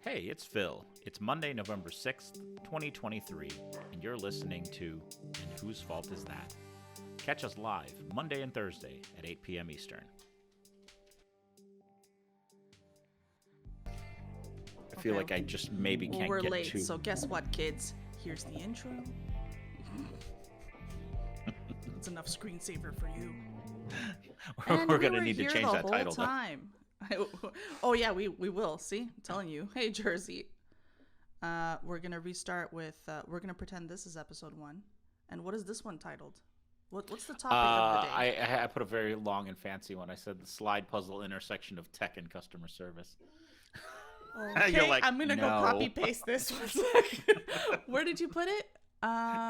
Hey, it's Phil. It's Monday, November 6th, 2023, and you're listening to And Whose Fault Is That? Catch us live Monday and Thursday at 8 p.m. Eastern. I feel like I just maybe can't we're get late, to... so guess what, kids? Here's the intro. It's enough screensaver for you. We're going to need to change that title. Time. Oh yeah, we will. See, I'm telling you. Hey, Jersey. We're gonna restart with. We're gonna pretend this is episode 1. And what is this one titled? What's the topic of the day? I put a very long and fancy one. I said the slide puzzle intersection of tech and customer service. Okay, You're like, I'm gonna go copy paste this one. Where did you put it?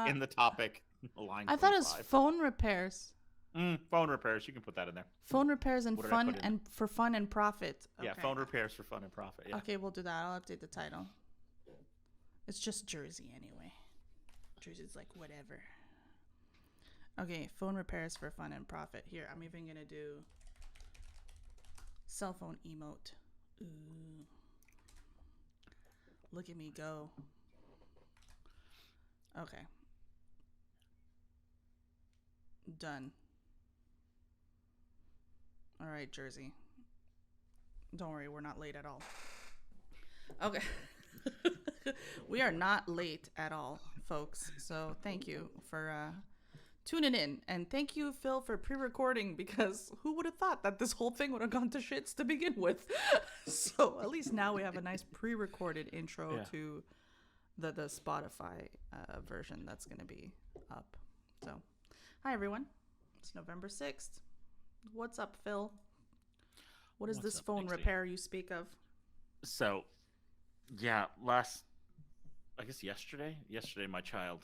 In the topic line. I thought it was phone repairs. Phone repairs. You can put that in there. Phone repairs and fun and for fun and profit. Okay. Yeah, phone repairs for fun and profit. Yeah. Okay, we'll do that. I'll update the title. It's just Jersey anyway. Jersey's like whatever. Okay, phone repairs for fun and profit. Here, I'm even gonna do cell phone emote. Ooh. Look at me go. Okay. Done. All right, Jersey. Don't worry, we're not late at all. Okay. We are not late at all, folks. So thank you for tuning in. And thank you, Phil, for pre-recording, because who would have thought that this whole thing would have gone to shits to begin with? So at least now we have a nice pre-recorded intro to the Spotify version that's going to be up. So, hi, everyone. It's November 6th. What's up, Phil? What is this phone repair you speak of? So, yeah, yesterday my child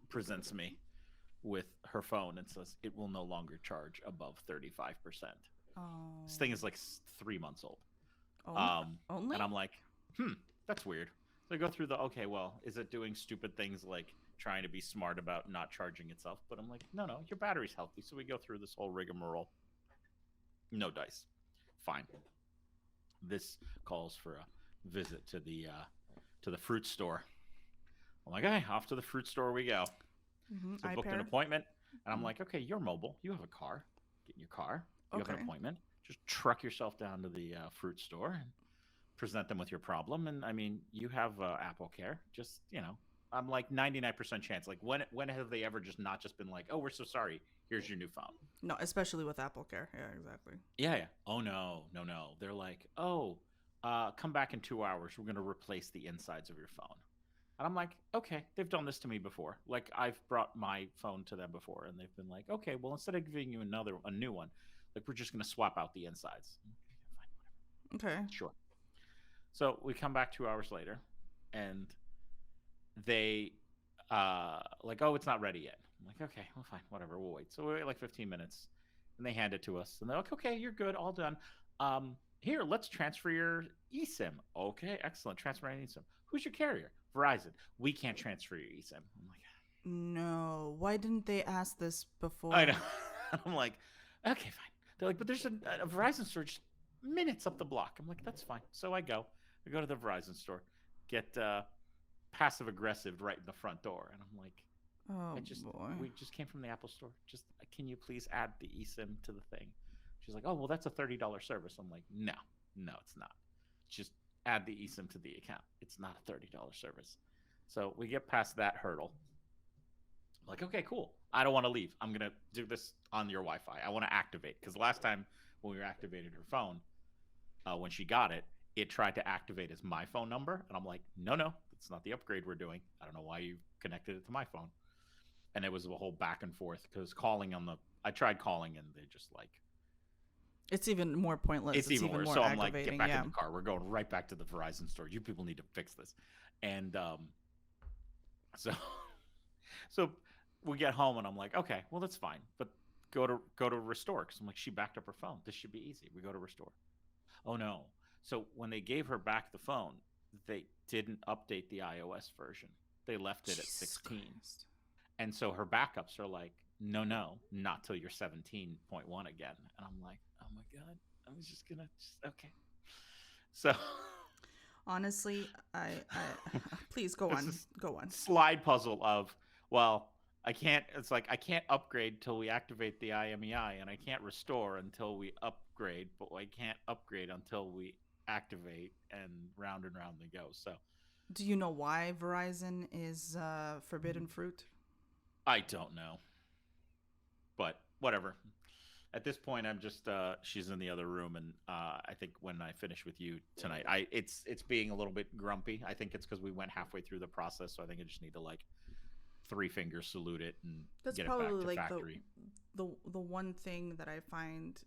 presents me with her phone and says it will no longer charge above 35%. Oh. This thing is like 3 months old. Only? And I'm like, that's weird. So I go through is it doing stupid things like trying to be smart about not charging itself? But I'm like, no, your battery's healthy. So we go through this whole rigmarole. No dice. Fine. This calls for a visit to the fruit store. I'm like, okay, off to the fruit store we go. Mm-hmm. So I booked an appointment, and I'm like, okay, you're mobile. You have a car. Get in your car. You have an appointment. Just truck yourself down to the fruit store and present them with your problem. And I mean, you have Apple Care. Just, I'm like 99% chance. Like, when have they ever just not just been like, oh, we're so sorry. Here's your new phone. No, especially with Apple Care. Yeah, exactly. Yeah. Oh, no. They're like, come back in 2 hours. We're going to replace the insides of your phone. And I'm like, okay, they've done this to me before. Like, I've brought my phone to them before, and they've been like, okay, well, instead of giving you a new one, like, we're just going to swap out the insides. Fine, whatever. Okay. Sure. So we come back 2 hours later, and they like, oh, it's not ready yet. I'm like, okay, well, fine, whatever, we'll wait. So we wait like 15 minutes, and they hand it to us, and they're like, okay, you're good, all done. Here, let's transfer your eSIM. Okay, excellent. Transfer my eSIM. Who's your carrier? Verizon. We can't transfer your eSIM. I'm like, no. Why didn't they ask this before? I know. I'm like, okay, fine. They're like, but there's a Verizon store just minutes up the block. I'm like, that's fine. So I go to the Verizon store, get passive aggressive right in the front door, and I'm like, boy. We just came from the Apple store. Just can you please add the eSIM to the thing? She's like, oh, well, that's a $30 service. I'm like, no, it's not. Just add the eSIM to the account. It's not a $30 service. So we get past that hurdle. I'm like, okay, cool. I don't want to leave. I'm going to do this on your Wi-Fi. I want to activate. Because last time when we activated her phone, when she got it, it tried to activate as my phone number. And I'm like, no, that's not the upgrade we're doing. I don't know why you connected it to my phone. And it was a whole back and forth because I tried calling and they just like, it's even more pointless. It's even worse. More so I'm like, get back in the car. We're going right back to the Verizon store. You people need to fix this. And so we get home and I'm like, okay, well, that's fine. But go to restore. Because I'm like, she backed up her phone. This should be easy. We go to restore. Oh, no. So when they gave her back the phone, they didn't update the iOS version. They left it at 16. Christ. And so her backups are like, no, not till you're 17.1 again. And I'm like, oh my God, I was just gonna, okay. So Honestly, please go It's on. this Go on. slide puzzle of, well, I can't. It's like I can't upgrade till we activate the IMEI, and I can't restore until we upgrade, but I can't upgrade until we activate, and round they go. So Do you know why Verizon is forbidden fruit? I don't know, but whatever. At this point, I'm just she's in the other room, and I think when I finish with you tonight, it's being a little bit grumpy. I think it's because we went halfway through the process, so I think I just need to like three finger salute it and That's get it back probably to like factory. the one thing that I find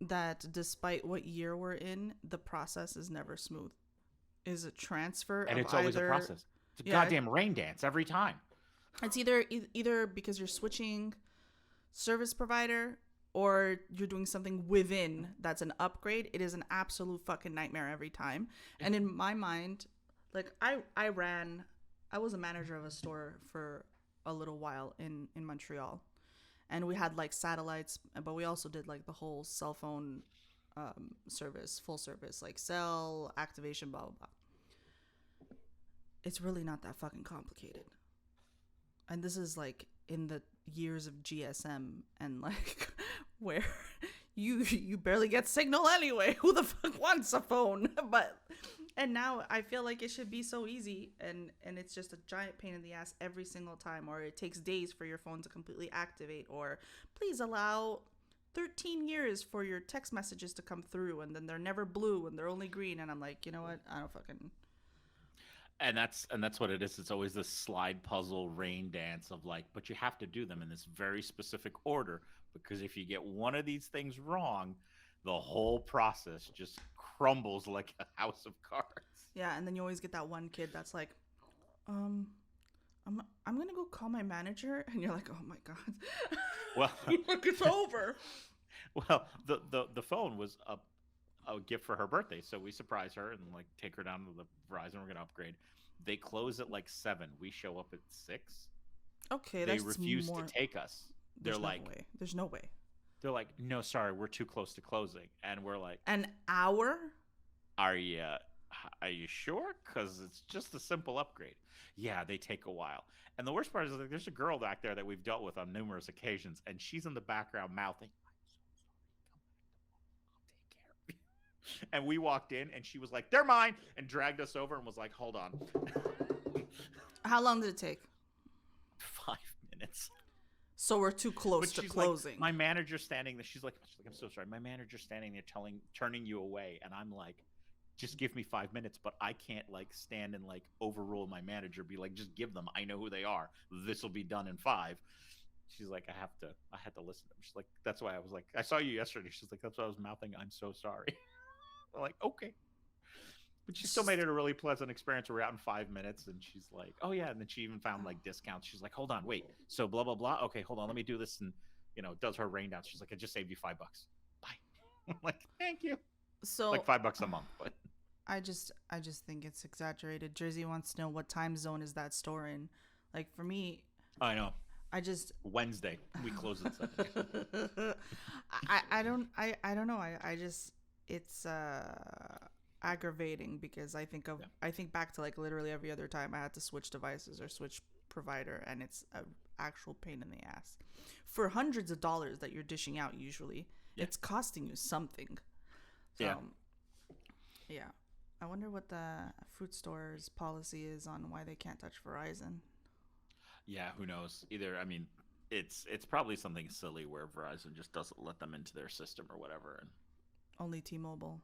that despite what year we're in, the process is never smooth. Is a transfer And of it's always a either process. It's a yeah, goddamn rain dance every time. it's either because you're switching service provider or you're doing something within that's an upgrade. It is an absolute fucking nightmare every time. And in my mind, like I was a manager of a store for a little while in Montreal, and we had like satellites, but we also did like the whole cell phone service, full service, like cell activation, blah blah blah. It's really not that fucking complicated. And this is like in the years of GSM and like where you barely get signal anyway. Who the fuck wants a phone? But and now I feel like it should be so easy, and it's just a giant pain in the ass every single time, or it takes days for your phone to completely activate, or please allow 13 years for your text messages to come through, and then they're never blue and they're only green, and I'm like, you know what? I don't fucking. And that's what it is. It's always this slide puzzle rain dance of like, but you have to do them in this very specific order, because if you get one of these things wrong, the whole process just crumbles like a house of cards. Yeah, and then you always get that one kid that's like, um, I'm gonna go call my manager, and you're like, oh my god, Well, look, it's over. well, the phone was a gift for her birthday, so we surprise her and like take her down to the Verizon. We're gonna upgrade. They close at like 7. We show up at 6. Okay, They that's refuse more. to take us. They're There's like, no way. There's no way. they're like, no, sorry, we're too close to closing, and we're like, An hour? are you sure? Because it's just a simple upgrade. Yeah, they take a while. And the worst part is like, there's a girl back there that we've dealt with on numerous occasions, and she's in the background mouthing, "I'm so sorry, come back tomorrow. I'll take care of you." And we walked in, and she was like, "They're mine," and dragged us over and was like, "Hold on." How long did it take? 5 minutes. So we're too close But to she's closing. like, my manager's standing there. She's like, I'm so sorry. My manager's standing there turning you away. And I'm like, just give me 5 minutes, but I can't like stand and like overrule my manager, be like, just give them. I know who they are. This will be done in 5. She's like, I had to listen to them. She's like, that's why I was like, I saw you yesterday. She's like, that's why I was mouthing, I'm so sorry. I'm like, okay. But she still made it a really pleasant experience. We're out in 5 minutes, and she's like, "Oh yeah," and then she even found like discounts. She's like, "Hold on, wait, so blah blah blah. Okay, hold on, let me do this," and does her rain down. She's like, "I just saved you $5. Bye." I'm like, "Thank you." So Like $5 a month, but I just think it's exaggerated. Jersey wants to know what time zone is that store in. Like for me, I know I just Wednesday we close at 7. I don't know. I just it's aggravating because I think back to like literally every other time I had to switch devices or switch provider, and it's an actual pain in the ass for hundreds of dollars that you're dishing out. Usually it's costing you something. So yeah, I wonder what the fruit store's policy is on why they can't touch Verizon. Yeah, who knows? Either, I mean, it's probably something silly where Verizon just doesn't let them into their system or whatever, and Only T-Mobile.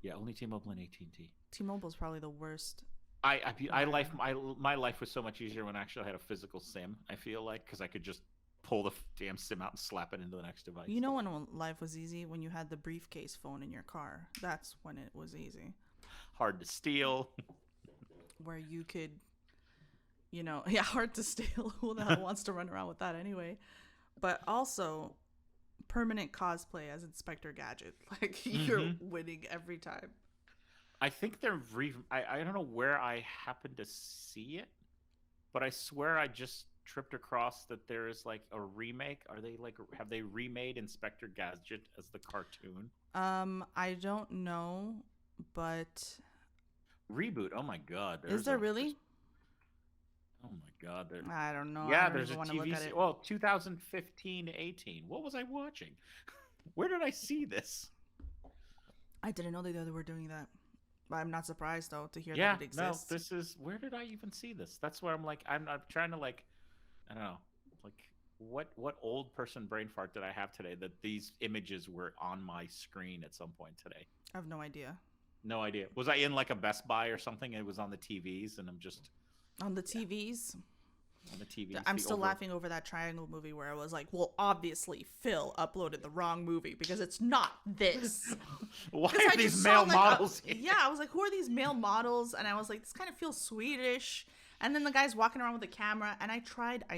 yeah, only T-Mobile and AT&T. T-Mobile's probably the worst. My life was so much easier when I actually had a physical SIM. I feel like, because I could just pull the damn SIM out and slap it into the next device. You know when life was easy? When you had the briefcase phone in your car. That's when it was easy. Hard to steal. Where you could, yeah, hard to steal. Who the hell wants to run around with that anyway? But also, permanent cosplay as Inspector Gadget. Like, you're winning every time. I think I don't know where I happened to see it, but I swear I just tripped across that there is like a remake. Have they remade Inspector Gadget as the cartoon? I don't know, but Reboot. Oh my God. is there really? Oh my God. I don't know. I Yeah, don't there's a even want to look TV. at it. Well, 2015-18. What was I watching? Where did I see this? I didn't know they were doing that. But I'm not surprised though to hear Yeah, that it no, exists. this is. Where did I even see this? That's where I'm like, I'm trying to like, I don't know, like what old person brain fart did I have today that these images were on my screen at some point today? I have no idea. No idea. Was I in like a Best Buy or something? And it was on the TVs, and I'm just On the TVs. on the TVs. I'm still laughing over that Triangle movie where I was like, well, obviously Phil uploaded the wrong movie because it's not this. Why 'Cause are I these just male saw, like, models? yeah, I was like, who are these male models? And I was like, this kind of feels Swedish. And then the guy's walking around with the camera, and I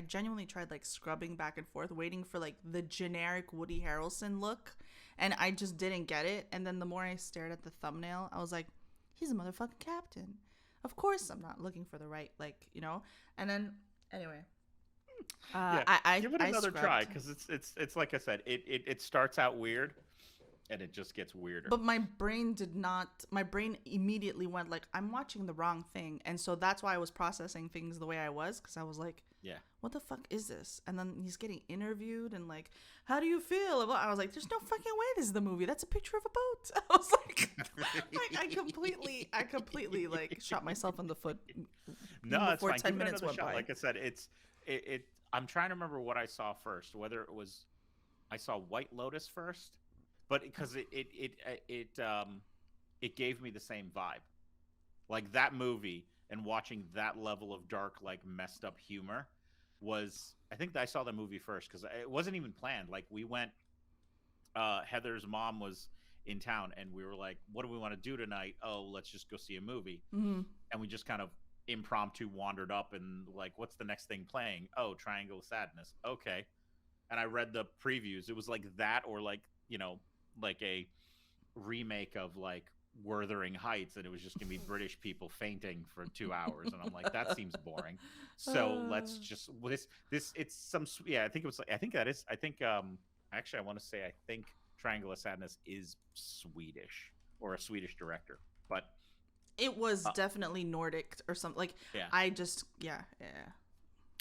genuinely tried like scrubbing back and forth, waiting for like the generic Woody Harrelson look, and I just didn't get it. And then the more I stared at the thumbnail, I was like, he's a motherfucking captain. Of course, I'm not looking for the right, like, you know. And then anyway, Yeah, I give it another try scrubbed. because it's like I said, it starts out weird, and it just gets weirder. But my brain did not. My brain immediately went like, I'm watching the wrong thing, and so that's why I was processing things the way I was, because I was like, Yeah. what the fuck is this? And then he's getting interviewed and like, how do you feel? I was like, there's no fucking way this is the movie. That's a picture of a boat. I was like, I completely like shot myself in the foot. No, it's before fine. 10 Give it minutes another went shot. by. Like I said, it. I'm trying to remember what I saw first. Whether it was, I saw White Lotus first, but because it gave me the same vibe, like that movie, and watching that level of dark, like messed up humor was. I think that I saw the movie first because it wasn't even planned. Like we went. Heather's mom was in town, and we were like, "What do we want to do tonight? Oh, let's just go see a movie." Mm-hmm. And we just kind of impromptu wandered up and like, what's the next thing playing? Oh, Triangle of Sadness. Okay. And I read the previews. It was like that, or like, you know, like a remake of like Wuthering Heights, and it was just gonna be British people fainting for 2 hours. And I'm like, that seems boring. So let's just this it's some, yeah, I think it was like, I think that is, I think actually I want to say I think Triangle of Sadness is Swedish, or a Swedish director, but It was definitely Nordic or something. Like, yeah. I just, yeah.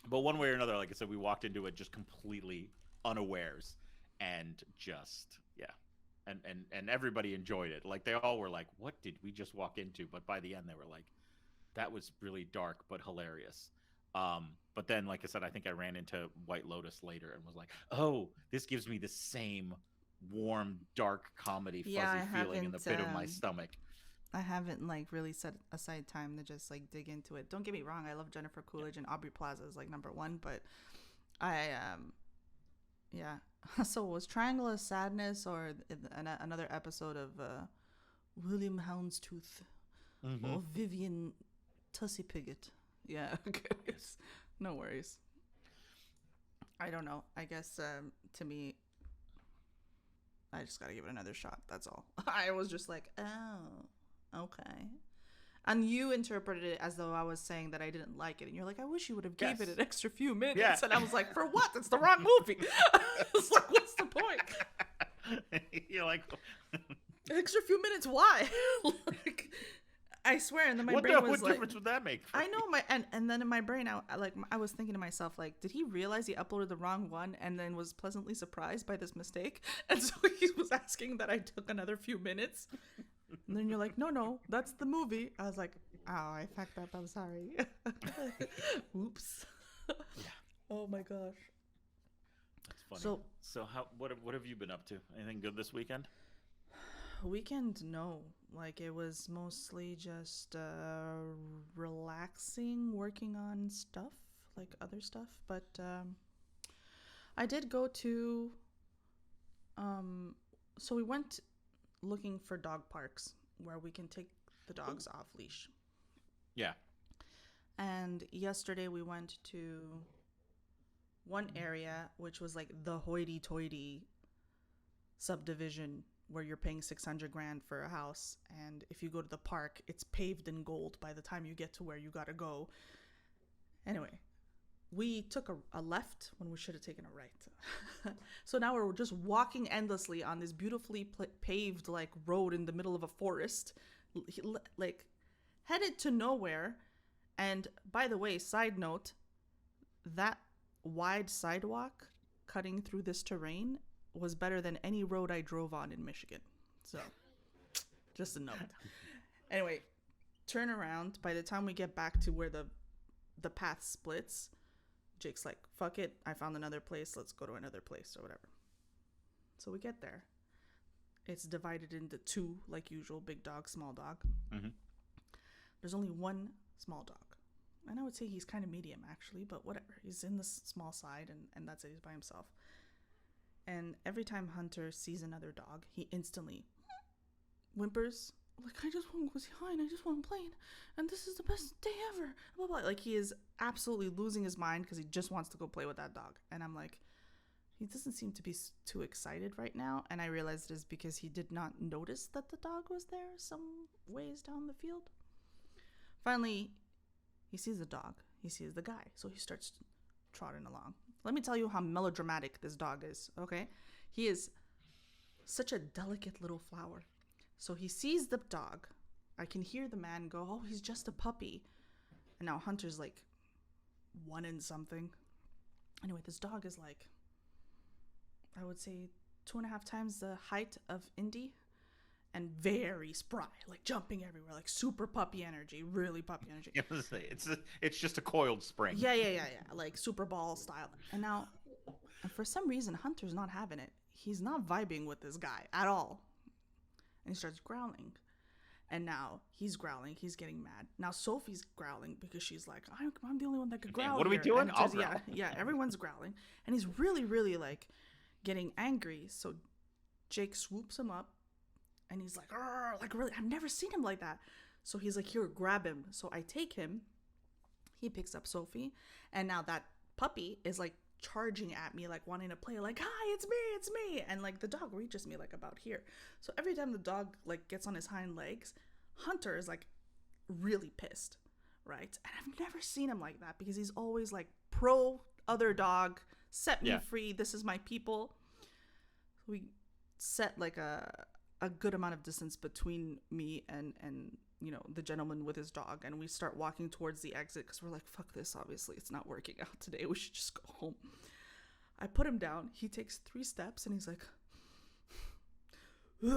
But one way or another, like I said, we walked into it just completely unawares, and just, yeah. And everybody enjoyed it. Like, they all were like, what did we just walk into? But by the end, they were like, that was really dark but hilarious. But then, like I said, I think I ran into White Lotus later and was like, oh, this gives me the same warm, dark comedy fuzzy feeling in the pit of my stomach. I haven't like really set aside time to just like dig into it. Don't get me wrong, I love Jennifer Coolidge, and Aubrey Plaza is like number one, but I yeah. So it was Triangle of Sadness or another episode of William Houndstooth or Vivian Tussy Pigott. Yeah, okay. No worries. I don't know. I guess to me, I just gotta give it another shot. That's all. I was just like, oh, okay. And you interpreted it as though I was saying that I didn't like it. And you're like, I wish you would have gave it an extra few minutes. Yeah. And I was like, for what? It's the wrong movie. It's like, what's the point? You're like, extra few minutes, why? Like, I swear. And then my brain was what like, difference would that make? I know and then in my brain, I was thinking to myself, like, did he realize he uploaded the wrong one and then was pleasantly surprised by this mistake? And so he was asking that I took another few minutes. And then you're like, no, that's the movie. I was like, oh, I fucked up. I'm sorry. Oops. Yeah. Oh my gosh. That's funny. So what have you been up to? Anything good this weekend? Weekend, no. Like, it was mostly just relaxing, working on stuff, like other stuff. But I did go to so we went looking for dog parks where we can take the dogs off leash. Yeah. And yesterday we went to one area which was like the hoity-toity subdivision where you're paying $600,000 for a house, and if you go to the park, it's paved in gold by the time you get to where you gotta go. Anyway, we took a left when we should have taken a right. So now we're just walking endlessly on this beautifully paved like road in the middle of a forest, like headed to nowhere. And by the way, side note, that wide sidewalk cutting through this terrain was better than any road I drove on in Michigan. So, just a note. Anyway, turn around. By the time we get back to where the path splits, Jake's like, fuck it. I found another place. Let's go to another place or whatever. So we get there. It's divided into two, like usual, big dog, small dog. Mm-hmm. There's only one small dog. And I would say he's kind of medium, actually, but whatever. He's in the small side, and that's it. He's by himself. And every time Hunter sees another dog, he instantly whimpers, like, I just want to go behind. I just want to play. And this is the best day ever. Blah, blah. Like, he is absolutely losing his mind because he just wants to go play with that dog. And I'm like, he doesn't seem to be too excited right now. And I realized it is because he did not notice that the dog was there some ways down the field. Finally, he sees the dog. He sees the guy. So he starts trotting along. Let me tell you how melodramatic this dog is, okay? He is such a delicate little flower. So he sees the dog. I can hear the man go, oh, he's just a puppy. And now Hunter's like 1 and something. Anyway, this dog is like, I would say 2.5 times the height of Indy. And very spry, like jumping everywhere, like super puppy energy, really puppy energy. It's just a coiled spring. Yeah, like Super Ball style. And now, and for some reason, Hunter's not having it. He's not vibing with this guy at all. And he starts growling. And now he's growling. He's getting mad. Now Sophie's growling because she's like, I'm the only one that could growl. What are we doing? I'll growl. Yeah, everyone's growling. And he's really, really like getting angry. So Jake swoops him up. And he's like, really, I've never seen him like that. So he's like, here, grab him. So I take him. He picks up Sophie. And now that puppy is like charging at me, like wanting to play, like, hi, it's me. And like the dog reaches me like about here. So every time the dog like gets on his hind legs, Hunter is like really pissed, right? And I've never seen him like that because he's always like pro other dog, set me free. This is my people. We set like a good amount of distance between me and you know, the gentleman with his dog, and we start walking towards the exit because we're like, fuck this, obviously it's not working out today, we should just go home. I put him down. He takes 3 steps and he's like I'm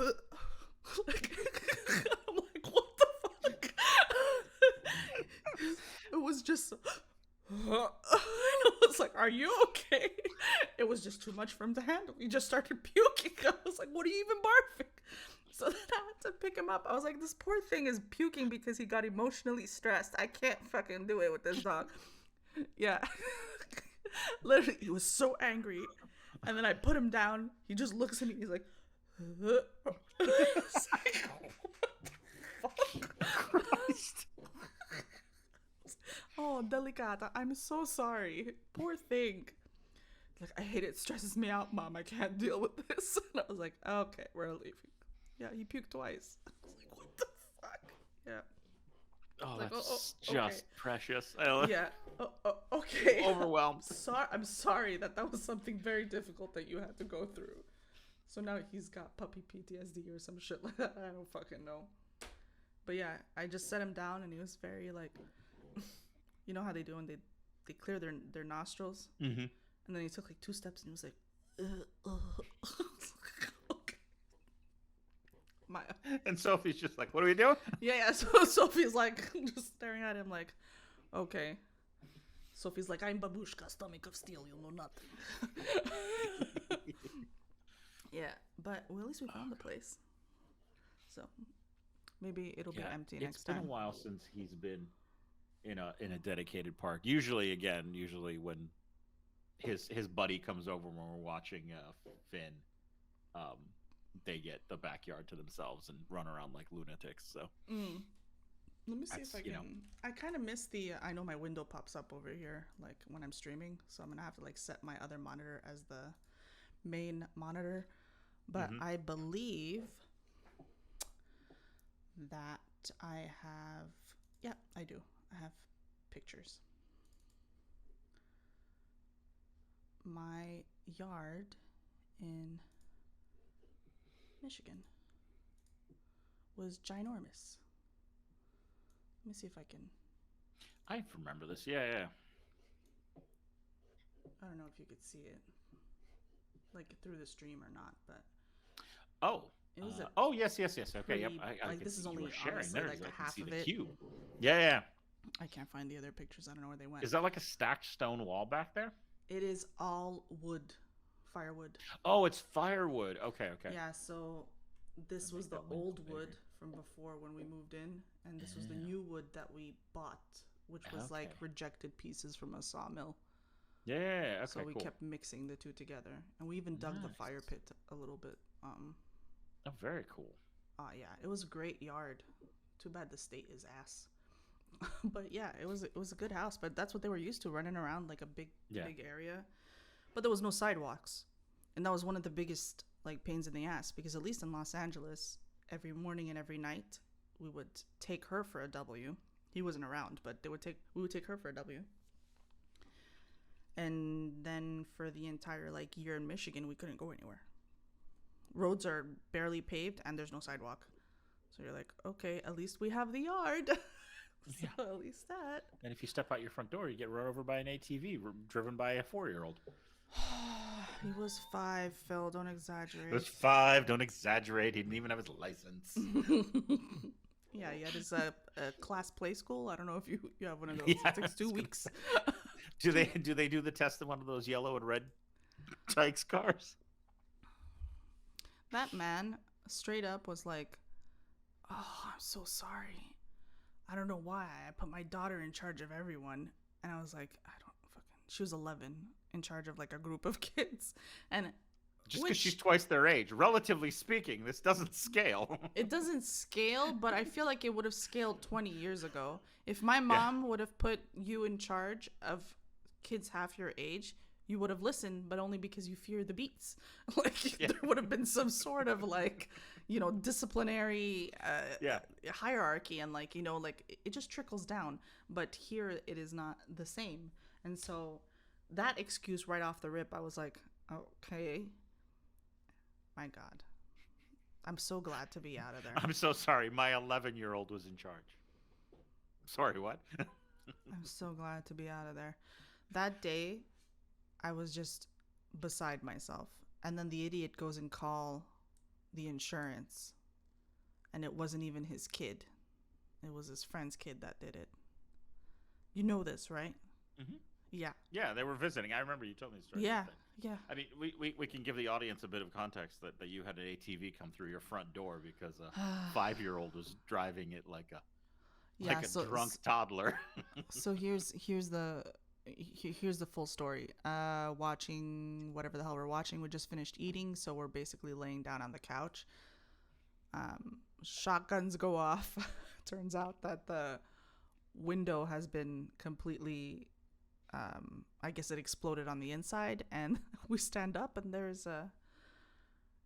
like, what the fuck? It was just I was like, are you okay? It was just too much for him to handle. He just started puking. I was like, what are you even barfing? So then I had to pick him up. I was like, this poor thing is puking because he got emotionally stressed. I can't fucking do it with this dog. Yeah. Literally, he was so angry. And then I put him down. He just looks at me. He's like, what the fuck? Christ. Oh, Delicata, I'm so sorry. Poor thing. Like, I hate it. It stresses me out, Mom. I can't deal with this. And I was like, okay, we're leaving. Yeah, he puked twice. I was like, what the fuck? Yeah. Oh, like, that's okay. just precious. Yeah. Okay. Overwhelmed. I'm sorry that was something very difficult that you had to go through. So now he's got puppy PTSD or some shit like that. I don't fucking know. But yeah, I just set him down and he was very like, you know how they do when they clear their nostrils? Mm-hmm. And then he took like 2 steps and he was like, okay. And Sophie's just like, what are we doing? Yeah. So Sophie's like, just staring at him like, okay. Sophie's like, I'm Babushka, stomach of steel, you'll know nothing. Yeah, but well, at least we found the place. So maybe it'll be empty next time. It's been a while since he's been in a dedicated park. Usually when his buddy comes over when we're watching Finn, they get the backyard to themselves and run around like lunatics. So let me see if I can. I kind of miss the. I know my window pops up over here like when I'm streaming, so I'm gonna have to like set my other monitor as the main monitor. But I believe that I have. Yeah, I do. I have pictures. My yard in Michigan was ginormous. Let me see if I can. I remember this. Yeah. I don't know if you could see it, like through the stream or not, but Oh. it was a Oh, yes. Okay, pretty, yep. I like can this see is you only were sharing. obviously There's, like I a can half see of the it. cube. Yeah. I can't find the other pictures. I don't know where they went. Is that like a stacked stone wall back there? It is all wood, firewood. Oh, it's firewood. Okay. Yeah, so this I'll was make the that window old bigger. wood from before when we moved in, and this was the new wood that we bought, which was like Okay. rejected pieces from a sawmill. Yeah. Okay. So we cool. kept mixing the two together, and we even dug the Nice. fire pit a little bit. Oh, very cool. Yeah, it was a great yard. Too bad the state is ass. But yeah, it was a good house. But that's what they were used to, running around like a big area. But there was no sidewalks, and that was one of the biggest like pains in the ass, because at least in Los Angeles, every morning and every night we would take her for a W. He wasn't around, but we would take her for a W. And then for the entire like year in Michigan, we couldn't go anywhere. Roads are barely paved and there's no sidewalk. So you're like, okay, at least we have the yard. So at least that. And if you step out your front door, you get run over by an ATV driven by a 4-year-old. He was 5, Phil. Don't exaggerate. It was 5. Don't exaggerate. He didn't even have his license. Yeah, he had his class play school. I don't know if you have one of those. Yeah, It takes 2 weeks. Do they do the test in one of those yellow and red Tykes cars? That man straight up was like, "Oh, I'm so sorry. I don't know why I put my daughter in charge of everyone." And I was like, I don't fucking. She was 11, in charge of like a group of kids, and Just because she's twice their age, relatively speaking, this doesn't scale. It doesn't scale, but I feel like it would have scaled 20 years ago. If my mom would have put you in charge of kids half your age, you would have listened, but only because you fear the beats. Like there would have been some sort of like, disciplinary hierarchy, and like, like it just trickles down. But here it is not the same. And so that excuse right off the rip, I was like, okay, my God. I'm so glad to be out of there. I'm so sorry. My 11-year-old was in charge. Sorry, what? I'm so glad to be out of there. That day, I was just beside myself. And then the idiot goes and call the insurance. And it wasn't even his kid. It was his friend's kid that did it. You know this, right? Mm-hmm. Yeah. Yeah, they were visiting. I remember you told me the story. Yeah. Yeah. I mean, we can give the audience a bit of context that you had an ATV come through your front door because a 5-year-old was driving it like a drunk toddler. So here's the full story. Watching whatever the hell we're watching. We just finished eating, so we're basically laying down on the couch. Shotguns go off. Turns out that the window has been completely, I guess it exploded on the inside, and we stand up, and there's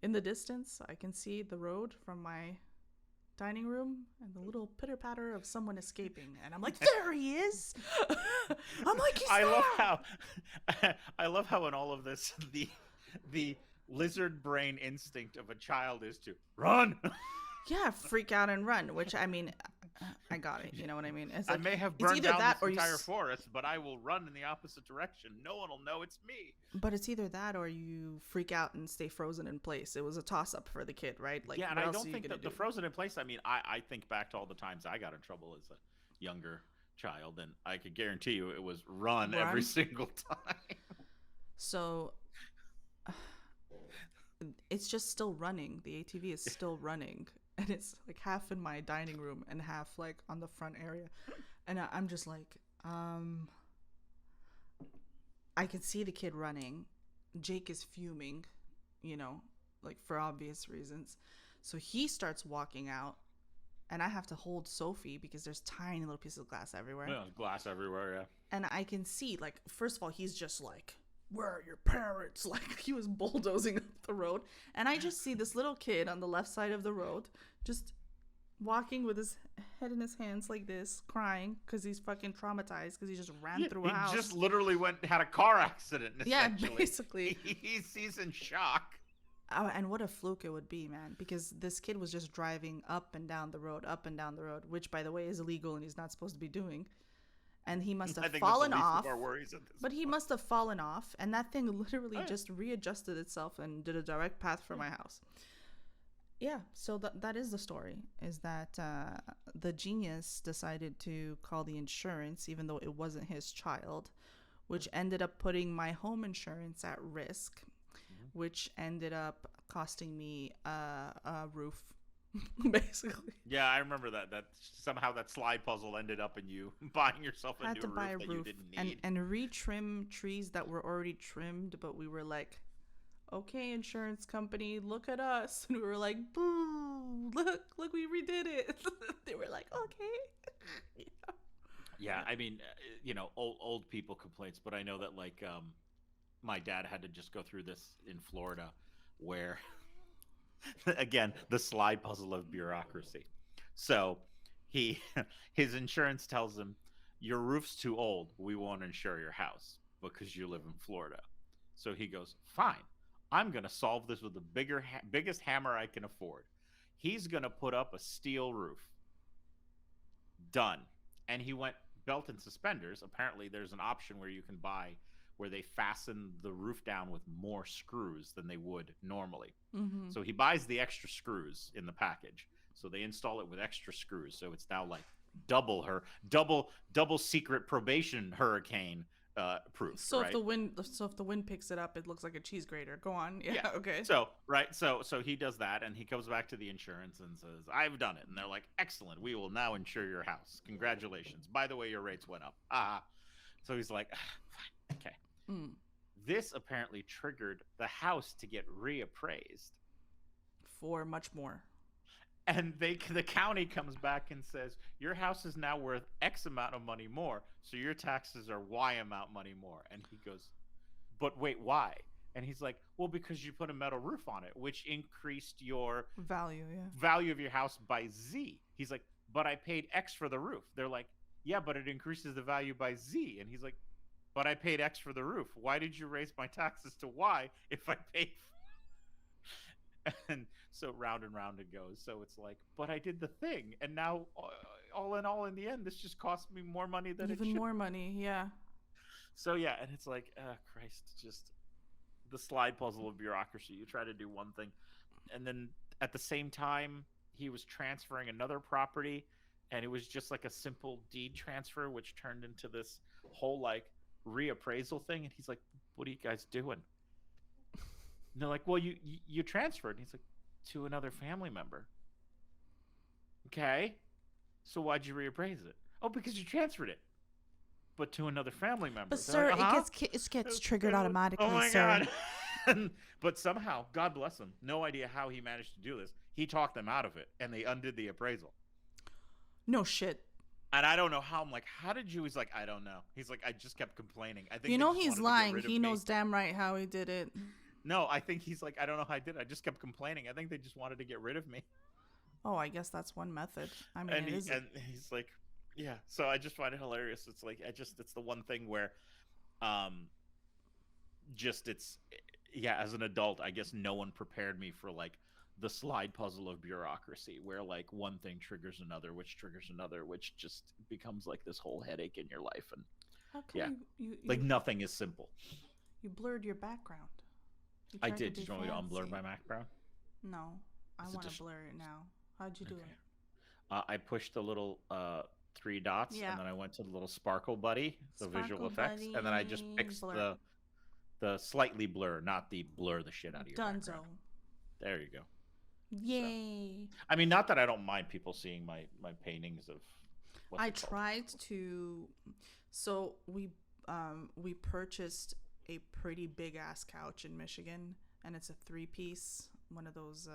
in the distance, I can see the road from my dining room and the little pitter patter of someone escaping, and I'm like, there he is. I'm like, he's there. I love how in all of this the lizard brain instinct of a child is to run. Yeah, freak out and run, which I mean, I got it. You know what I mean? It's like, I may have burned down this entire forest, but I will run in the opposite direction. No one will know it's me. But it's either that or you freak out and stay frozen in place. It was a toss-up for the kid, right? Like, yeah, and I don't think that the frozen in place, I mean, I think back to all the times I got in trouble as a younger child, and I could guarantee you it was run every single time. So it's just still running. The ATV is still running. And it's like half in my dining room and half like on the front area. And I'm just like, I can see the kid running. Jake is fuming, like for obvious reasons. So he starts walking out, and I have to hold Sophie because there's tiny little pieces of glass everywhere. Yeah, glass everywhere, yeah. And I can see, like, first of all, he's just like, where are your parents? Like, he was bulldozing up the road. And I just see this little kid on the left side of the road just walking with his head in his hands like this, crying because he's fucking traumatized because he just ran through a house. He just literally had a car accident, essentially. Yeah, basically. He's in shock. And what a fluke it would be, man, because this kid was just driving up and down the road, which, by the way, is illegal and he's not supposed to be doing. And he must have fallen off. But he must have fallen off, and that thing literally just readjusted itself and did a direct path for my house. Yeah, so that is the story, is that the genius decided to call the insurance, even though it wasn't his child, which ended up putting my home insurance at risk, which ended up costing me a roof, basically. Yeah, I remember that. That somehow that slide puzzle ended up in you buying yourself a new roof that you didn't need. And retrim trees that were already trimmed, but we were like, okay, insurance company, look at us. And we were like, boo, look, we redid it. They were like, okay. Yeah, I mean, old people complaints, but I know that, like, my dad had to just go through this in Florida where, again, the slide puzzle of bureaucracy. So his insurance tells him, your roof's too old. We won't insure your house because you live in Florida. So he goes, fine. I'm going to solve this with the biggest hammer I can afford. He's going to put up a steel roof. Done. And he went belt and suspenders. Apparently, there's an option where you can buy where they fasten the roof down with more screws than they would normally. Mm-hmm. So he buys the extra screws in the package. So they install it with extra screws. So it's now like double secret probation hurricane proof. So right? if the wind picks it up, it looks like a cheese grater. Go on. Yeah. Okay. So he does that, and he comes back to the insurance and says, I've done it. And they're like, excellent. We will now insure your house. Congratulations. By the way, your rates went up. So he's like, fine. Okay. Mm. This apparently triggered the house to get reappraised for much more. And the county comes back and says, your house is now worth X amount of money more, so your taxes are Y amount money more. And he goes, but wait, why? And he's like, well, because you put a metal roof on it, which increased your value of your house by Z. He's like, but I paid X for the roof. They're like, yeah, but it increases the value by Z. And he's like, but I paid X for the roof. Why did you raise my taxes to Y if I paid? And so round and round it goes. So it's like, but I did the thing, and now all in the end, this just cost me more money than it should. Even more money, yeah. So yeah, and it's like, Christ, just the slide puzzle of bureaucracy. You try to do one thing, and then at the same time, he was transferring another property, and it was just like a simple deed transfer, which turned into this whole like reappraisal thing. And he's like, what are you guys doing? And they're like, well, you transferred. And he's like, to another family member. Okay. So why'd you reappraise it? Oh, because you transferred it. But to another family member. But sir, like, it gets triggered automatically, oh my sir. God. But somehow, God bless him, no idea how he managed to do this. He talked them out of it, and they undid the appraisal. No shit. And I don't know how. I'm like, how did you? He's like, I don't know. He's like, I just kept complaining. I think he's lying. He knows damn right how he did it. No, I think he's like, I don't know how I did it. I just kept complaining. I think they just wanted to get rid of me. Oh, I guess that's one method. I mean, and he's like, yeah. So I just find it hilarious. It's like, it's the one thing where, as an adult, I guess no one prepared me for like the slide puzzle of bureaucracy, where like one thing triggers another, which triggers another, which just becomes like this whole headache in your life. And how come you like nothing is simple. You blurred your background. I did. Did you want me to unblur my background? No, I want to blur it now. How'd you do it? I pushed the little 3 dots, and then I went to the little sparkle buddy, the visual effects, and then I just fixed the slightly blur, not the blur the shit out of your background. There you go. Yay! So, I mean, not that I don't mind people seeing my paintings of. I tried to. So we purchased a pretty big ass couch in Michigan, and it's a 3-piece, one of those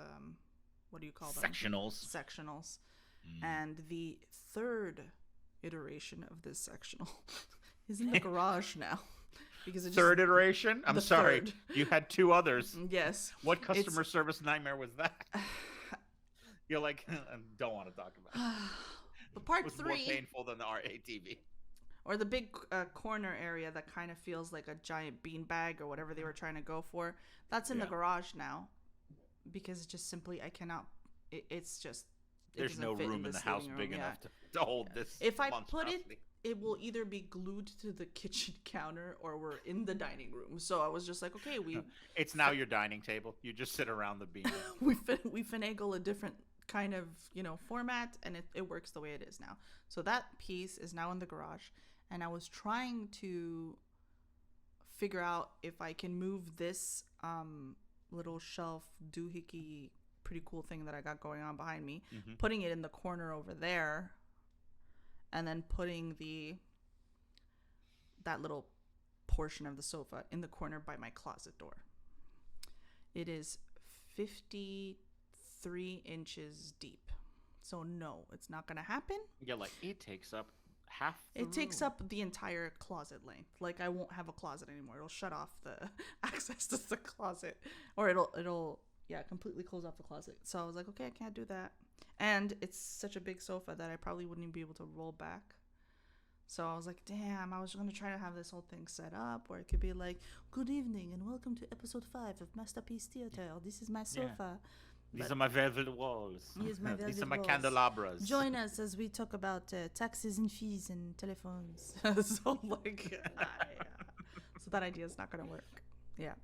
what do you call them? Sectionals. And the third iteration of this sectional is in the garage now. Because it third iteration? I'm sorry. Third. You had 2 others. Yes. What customer service nightmare was that? You're like, I don't want to talk about it. But part it was 3 more painful than the RATV. Or the big corner area that kind of feels like a giant beanbag or whatever they were trying to go for. That's in the garage now. because just simply I cannot. It's just it There's doesn't no fit room in the this house living room. big Yeah. enough to hold this If I put monstrosity. it will either be glued to the kitchen counter or we're in the dining room. So I was just like, okay, It's now your dining table. You just sit around the beam. we finagle a different kind of format, and it works the way it is now. So that piece is now in the garage, and I was trying to figure out if I can move this little shelf doohickey pretty cool thing that I got going on behind me, putting it in the corner over there, and then putting that little portion of the sofa in the corner by my closet door. It is 53 inches deep. So no, it's not going to happen. Yeah, like it takes up half the It takes room. up the entire closet length. Like I won't have a closet anymore. It'll shut off the access to the closet, or it'll completely close off the closet. So I was like, okay, I can't do that. And it's such a big sofa that I probably wouldn't even be able to roll back. So I was like, damn, I was going to try to have this whole thing set up where it could be like, good evening and welcome to episode 5 of Masterpiece Theater. This is my sofa. These are my velvet walls. These are my walls. candelabras. Join us as we talk about taxes and fees and telephones. So so that idea is not going to work. Yeah.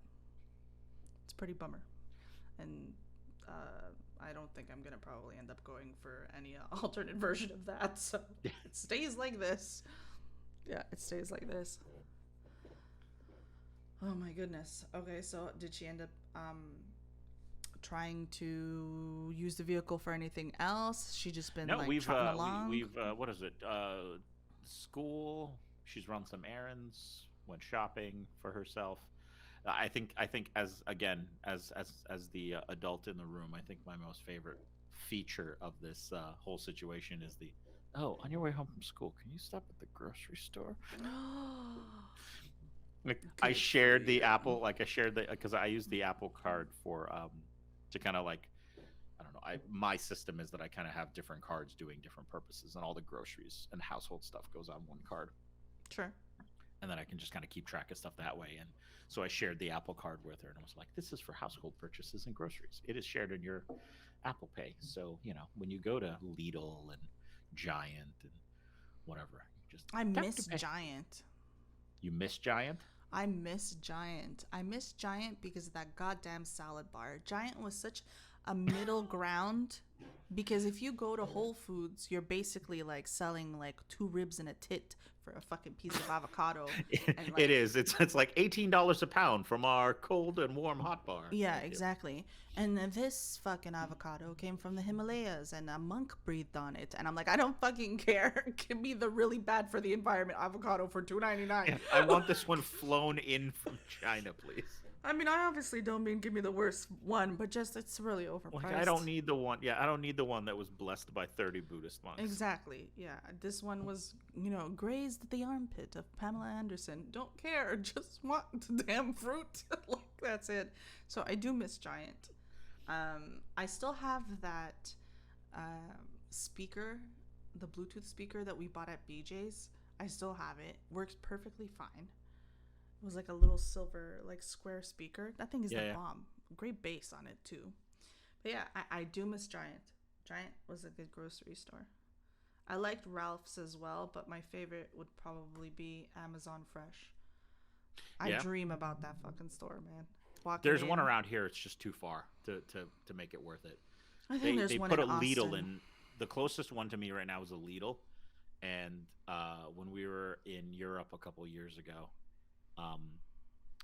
It's pretty bummer. And I don't think I'm going to probably end up going for any alternate version of that. So it stays like this. Yeah, it stays like this. Oh my goodness. Okay, so did she end up trying to use the vehicle for anything else? She just been trucking along? We've what is it? School. She's run some errands, went shopping for herself. I think as the adult in the room, I think my most favorite feature of this whole situation is on your way home from school, can you stop at the grocery store? I shared the Apple, because I used the Apple card for to kind of like, I don't know, my system is that I kind of have different cards doing different purposes, and all the groceries and household stuff goes on one card. Sure. And then I can just kind of keep track of stuff that way. And so I shared the Apple card with her, and I was like, this is for household purchases and groceries. It is shared in your Apple Pay. So, when you go to Lidl and Giant and whatever, I miss Giant. You miss Giant? I miss Giant. I miss Giant because of that goddamn salad bar. Giant was such a middle ground, because if you go to Whole Foods, you're basically like selling like 2 ribs and a tit for a fucking piece of avocado. And it is. It's like $18 a pound from our cold and warm hot bar. Yeah, exactly. And then this fucking avocado came from the Himalayas, and a monk breathed on it. And I'm like, I don't fucking care. Give me the really bad for the environment avocado for $2.99. Yeah, I want this one flown in from China, please. I mean, I obviously don't mean give me the worst one, but just it's really overpriced. Like, I don't need the one. Yeah, I don't need the one that was blessed by 30 Buddhist monks. Exactly. Yeah, this one was, grazed the armpit of Pamela Anderson. Don't care. Just want the damn fruit. Like, that's it. So I do miss Giant. I still have that speaker, the Bluetooth speaker that we bought at BJ's. I still have it. Works perfectly fine. It was like a little silver, like square speaker. That thing is the bomb. Great bass on it too. But yeah, I do miss Giant. Giant was a good grocery store. I liked Ralph's as well, but my favorite would probably be Amazon Fresh. I dream about that fucking store, man. There's one around here. It's just too far to make it worth it. I think there's one in Austin. They put a Lidl in. The closest one to me right now is a Lidl. And when we were in Europe a couple years ago,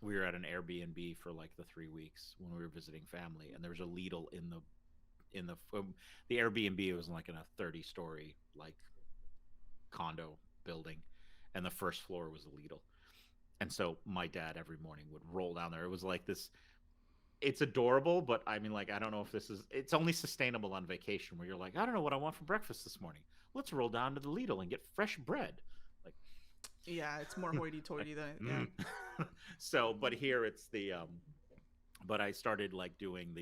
we were at an Airbnb for like the 3 weeks when we were visiting family, and there was a Lidl in the Airbnb. It was like in a 30-story like condo building, and the first floor was a Lidl. And so my dad every morning would roll down there. It was like this. It's adorable, but I mean, like, I don't know if it's only sustainable on vacation where you're like, I don't know what I want for breakfast this morning. Let's roll down to the Lidl and get fresh bread. Like, yeah, it's more hoity-toity than So, but here it's but I started like doing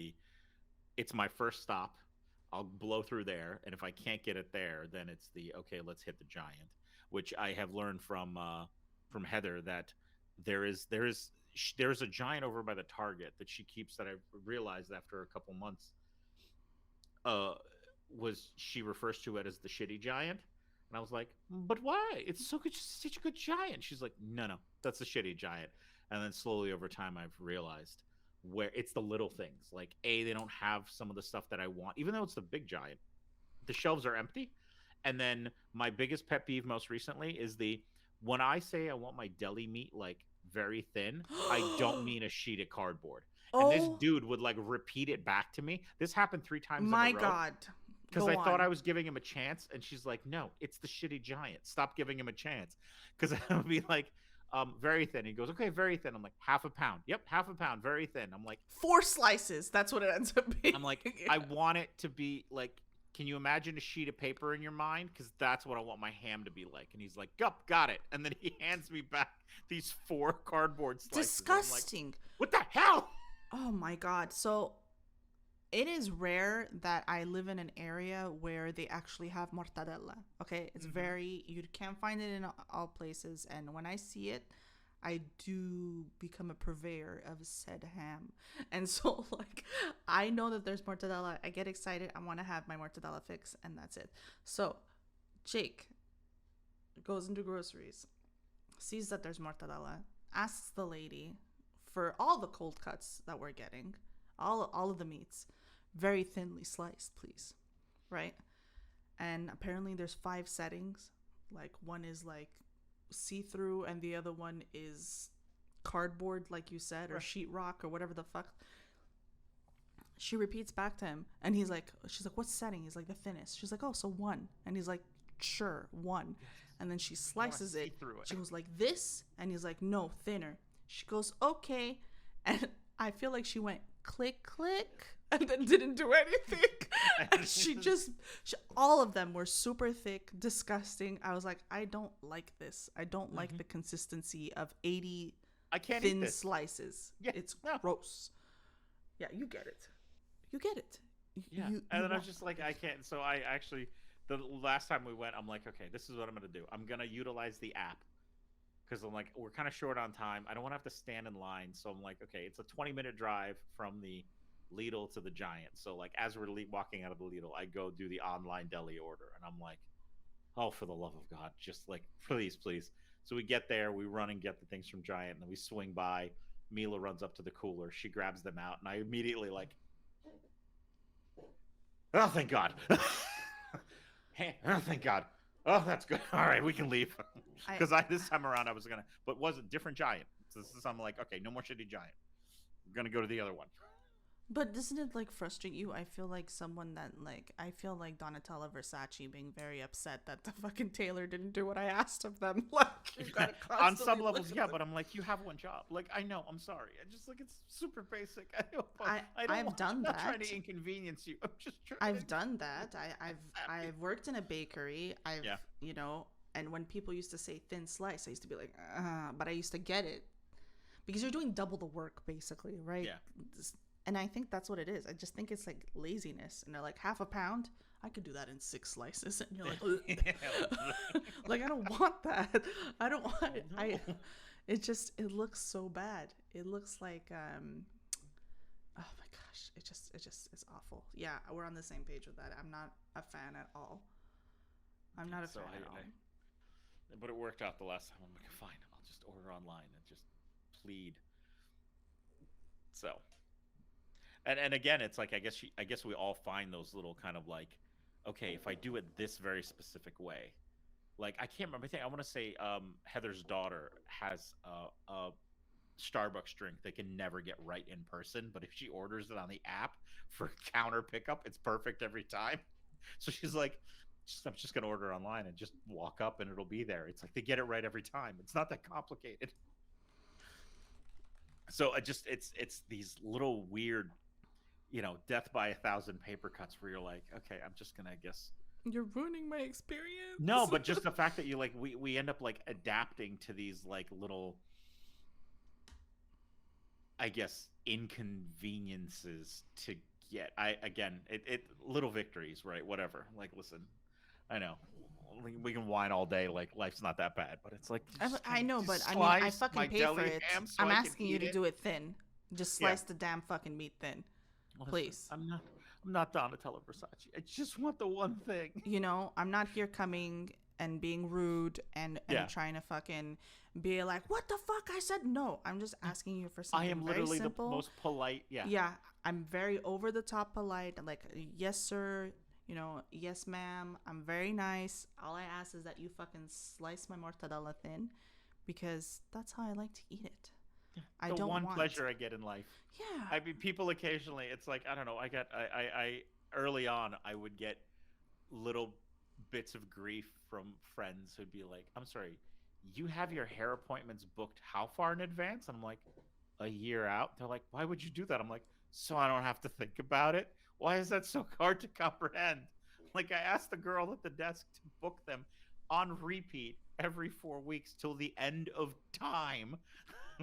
it's my first stop. I'll blow through there, and if I can't get it there, then it's okay, let's hit the Giant, which I have learned from Heather that there is there's a giant over by the Target that she keeps that I realized after a couple months. Uh, was she refers to it as the shitty giant? And I was like, but why? It's so good, such a good giant. She's like, no, that's the shitty giant. And then slowly over time, I've realized where it's the little things. Like, they don't have some of the stuff that I want, even though it's the big giant. The shelves are empty. And then my biggest pet peeve most recently is when I say I want my deli meat like very thin, I don't mean a sheet of cardboard. And this Oh dude would like repeat it back to me. This happened 3 times in a my row. God. Because Go I thought on. I was giving him a chance, and she's like, "No, it's the shitty giant. Stop giving him a chance." Because I would be like, very thin. He goes, "Okay, very thin." I'm like, half a pound. Yep, half a pound, very thin. I'm like, 4 slices. That's what it ends up being. I'm like, I want it to be like. Can you imagine a sheet of paper in your mind? Because that's what I want my ham to be like. And he's like, "Yup, got it." And then he hands me back these 4 cardboard slices. Disgusting. Like, what the hell? Oh my God. So it is rare that I live in an area where they actually have mortadella. Okay. It's very, you can't find it in all places. And when I see it, I do become a purveyor of said ham. And so, like, I know that there's mortadella. I get excited. I want to have my mortadella fix, and that's it. So, Jake goes into groceries, sees that there's mortadella, asks the lady for all the cold cuts that we're getting, all of the meats, very thinly sliced, please. Right? And apparently there's 5 settings. Like, one is like see-through and the other one is cardboard, like you said, or sheetrock or whatever the fuck. She repeats back to him, and she's like, "What's setting?" He's like, "The thinnest." She's like, "Oh, so 1." And he's like, "Sure, 1." And then she slices it. She goes like this, and he's like, "No, thinner." She goes, "Okay." And I feel like she went click click and then didn't do anything. And all of them were super thick, disgusting. I was like, I don't like this. I don't like the consistency of 80 thin slices. Yeah, it's gross. Yeah, you get it. Yeah. And then I was just like, I can't. So I actually, the last time we went, I'm like, okay, this is what I'm going to do. I'm going to utilize the app. Because I'm like, we're kind of short on time. I don't want to have to stand in line. So I'm like, okay, it's a 20-minute drive from the Lidl to the Giant. So like, as we're walking out of the Lidl, I go do the online deli order. And I'm like, oh, for the love of God, just like, please. So we get there, we run and get the things from Giant, and then we swing by. Mila runs up to the cooler. She grabs them out. And I immediately like, oh, thank God. Oh, thank God. Oh, that's good. All right, we can leave. Because this time around I was gonna, but was a different Giant. So this is, I'm like, okay, no more shitty Giant. We're gonna go to the other one. But doesn't it like frustrate you? I feel like I feel like Donatella Versace being very upset that the fucking tailor didn't do what I asked of them. Like, on some levels, yeah, but I'm like, you have one job. Like, I know, I'm sorry. I just like, it's super basic. I've done that. I'm not trying to inconvenience you. I'm just trying. I've done that. I've worked in a bakery. You know, and when people used to say thin slice, I used to be like, but I used to get it because you're doing double the work basically, right? Yeah. And I think that's what it is. I just think it's like laziness. And they're like, half a pound? I could do that in 6 slices. And you're like, like, I don't want that. I don't want it. It looks so bad. It looks like, oh my gosh. It's awful. Yeah, we're on the same page with that. I'm not a fan at all. I'm not a fan at all. But it worked out the last time. I'm like, fine, I'll just order online and just plead. So. And again, it's like, I guess we all find those little kind of like, okay, if I do it this very specific way, like I can't remember. I want to say Heather's daughter has a Starbucks drink they can never get right in person, but if she orders it on the app for counter pickup, it's perfect every time. So she's like, I'm just gonna order online and just walk up and it'll be there. It's like they get it right every time. It's not that complicated. So it's these little weird, death by 1,000 paper cuts where you're like, okay, I'm just gonna, I guess. You're ruining my experience. No, but just the fact that you like, we end up like adapting to these like little, I guess, inconveniences to get. Little victories, right? Whatever. Like, listen, I know we can wine all day. Like life's not that bad, but it's like I know, but just I mean, I slice fucking my pay for deli it. ham so I'm I can asking you eat to it. do it thin. Just Yeah. slice the damn fucking meat thin. Listen, Please. I'm not Donatella Versace. I just want the one thing. You know, I'm not here coming and being rude and Yeah. trying to fucking be like, what the fuck? I said no. I'm just asking you for I something am very literally the simple. most polite. Yeah. Yeah, I'm very over the top polite. Like, yes, sir. You know, yes, ma'am. I'm very nice. All I ask is that you fucking slice my mortadella thin because that's how I like to eat it. I The don't one want... pleasure I get in life. Yeah. I mean, people occasionally, it's like, I don't know. I early on, I would get little bits of grief from friends who'd be like, I'm sorry, you have your hair appointments booked how far in advance? And I'm like, a year out. They're like, why would you do that? I'm like, so I don't have to think about it. Why is that so hard to comprehend? Like, I asked the girl at the desk to book them on repeat every 4 weeks till the end of time.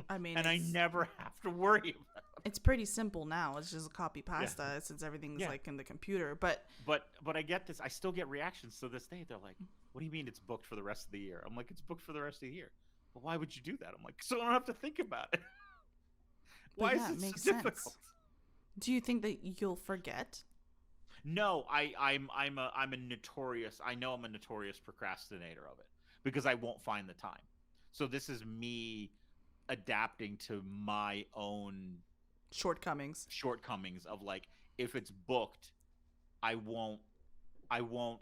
I mean, and I never have to worry about it. It's pretty simple now. It's just a copy pasta since everything's like in the computer. But I get this. I still get reactions to this day. They're like, what do you mean it's booked for the rest of the year? I'm like, it's booked for the rest of the year. But why would you do that? I'm like, so I don't have to think about it. Why is it so difficult? Do you think that you'll forget? No, I'm a notorious. I know I'm a notorious procrastinator of it because I won't find the time. So this is me adapting to my own shortcomings of like, if it's booked, I won't,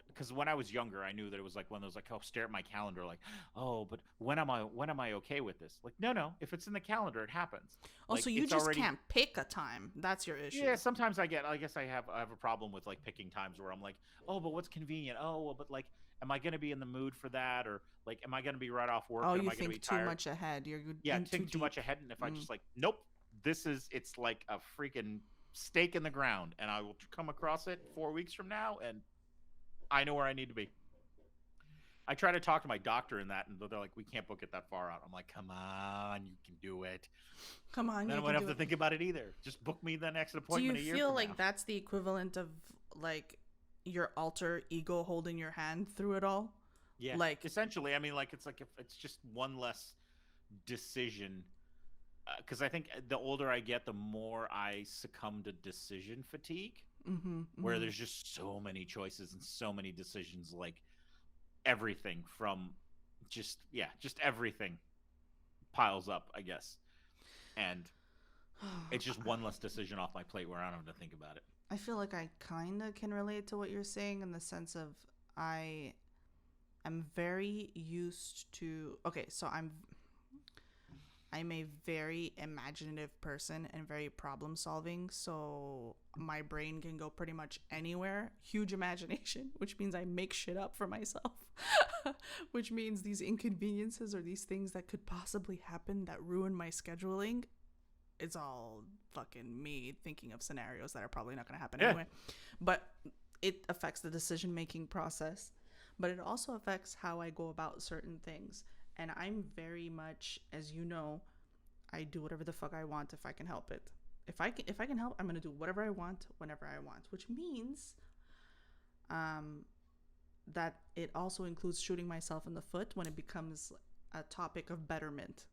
because when I was younger, I knew that it was like one of those like, oh, stare at my calendar like, oh, but when am I okay with this? Like, no, if it's in the calendar, it happens. Also, like, you just can't pick a time. That's your issue. Yeah, sometimes I guess I have a problem with like picking times where I'm like, oh, but what's convenient? Oh, well, but like, am I going to be in the mood for that? Or like, am I going to be right off work? Oh, am you I think be too tired? much ahead. You're think too much ahead. And if I just like, nope, it's like a freaking stake in the ground, and I will come across it 4 weeks from now, and I know where I need to be. I try to talk to my doctor in that, and they're like, we can't book it that far out. I'm like, come on, you can do it. Come on. Then I won't have to think about it either. Just book me the next appointment a year from now. Do you feel like that's the equivalent of like your alter ego holding your hand through it all? Yeah, like essentially. I mean, like if it's just one less decision. Because I think the older I get, the more I succumb to decision fatigue, where there's just so many choices and so many decisions, like everything from just everything piles up, I guess. And it's just one less decision off my plate where I don't have to think about it. I feel like I kind of can relate to what you're saying in the sense of I am very used to... Okay, so I'm a very imaginative person and very problem solving, so my brain can go pretty much anywhere. Huge imagination, which means I make shit up for myself. Which means these inconveniences or these things that could possibly happen that ruin my scheduling, it's all fucking me thinking of scenarios that are probably not going to happen anyway. But it affects the decision making process, but it also affects how I go about certain things. And I'm very much, as you know, I do whatever the fuck I want if I can help it. If I can help, I'm gonna do whatever I want whenever I want, which means that it also includes shooting myself in the foot when it becomes a topic of betterment,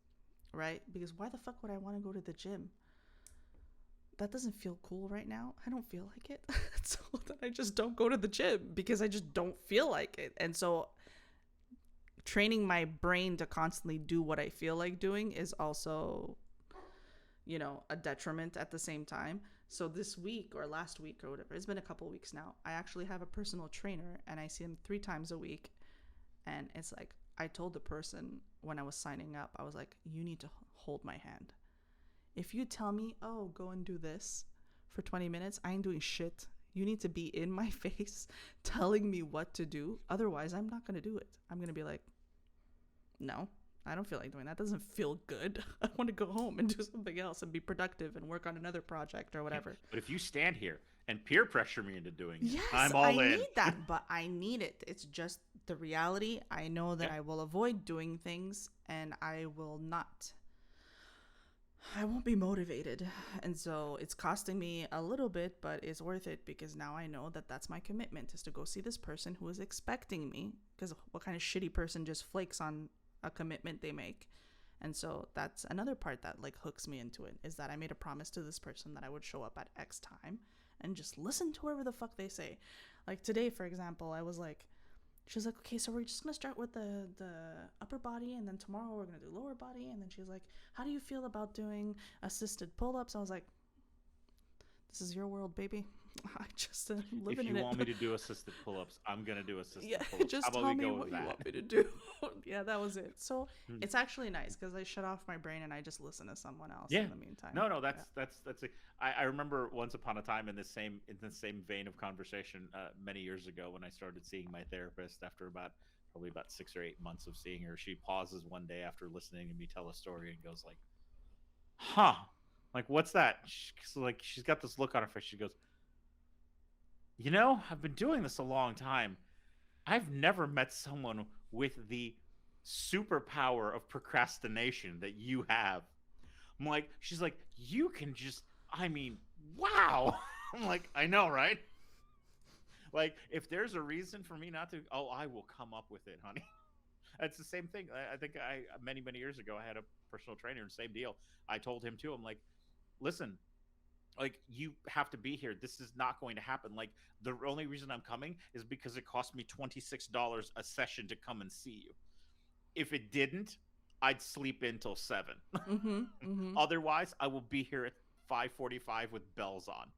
right? Because why the fuck would I want to go to the gym? That doesn't feel cool right now. I don't feel like it. So then I just don't go to the gym because I just don't feel like it. And so training my brain to constantly do what I feel like doing is also, you know, a detriment at the same time. So this week or last week or whatever, it's been a couple weeks now, I actually have a personal trainer and I see him 3 times a week. And it's like, I told the person when I was signing up, I was like, you need to hold my hand. If you tell me, oh, go and do this for 20 minutes, I ain't doing shit. You need to be in my face telling me what to do. Otherwise, I'm not going to do it. I'm going to be like, no, I don't feel like doing that. Doesn't feel good. I want to go home and do something else and be productive and work on another project or whatever. But if you stand here and peer pressure me into doing it, yes, I'm all in. I need that, but I need it. It's just the reality. I know that I will avoid doing things and I will not I won't be motivated. And so it's costing me a little bit, but it's worth it because now I know that that's my commitment, is to go see this person who is expecting me. Because what kind of shitty person just flakes on a commitment they make? And so that's another part that like hooks me into it, is that I made a promise to this person that I would show up at X time and just listen to whatever the fuck they say. Like today, for example, I was like, she was like, okay, so we're just going to start with the upper body, and then tomorrow we're going to do lower body. And then she was like, how do you feel about doing assisted pull-ups? I was like, this is your world, baby. I just living in it. If you want me to do assisted pull-ups, I'm going to do assisted Yeah, pull-ups. just tell me what you want me to do. Yeah, that was it. So it's actually nice because I shut off my brain and I just listen to someone else in the meantime. No, that's it. I remember once upon a time in the same vein of conversation many years ago when I started seeing my therapist after probably about 6 or 8 months of seeing her. She pauses one day after listening to me tell a story and goes like, "Huh, like what's that?" She's got this look on her face. She goes, "You know, I've been doing this a long time. I've never met someone with the superpower of procrastination that you have." I'm like, she's like, "You can just, I mean, wow." I'm like, I know, right? Like, if there's a reason for me not to, I will come up with it, honey. It's the same thing. I think many years ago, I had a personal trainer, and same deal. I told him too. I'm like, listen, like, you have to be here. This is not going to happen. Like, the only reason I'm coming is because it cost me $26 a session to come and see you. If it didn't, I'd sleep in till 7. Otherwise, I will be here at 5:45 with bells on.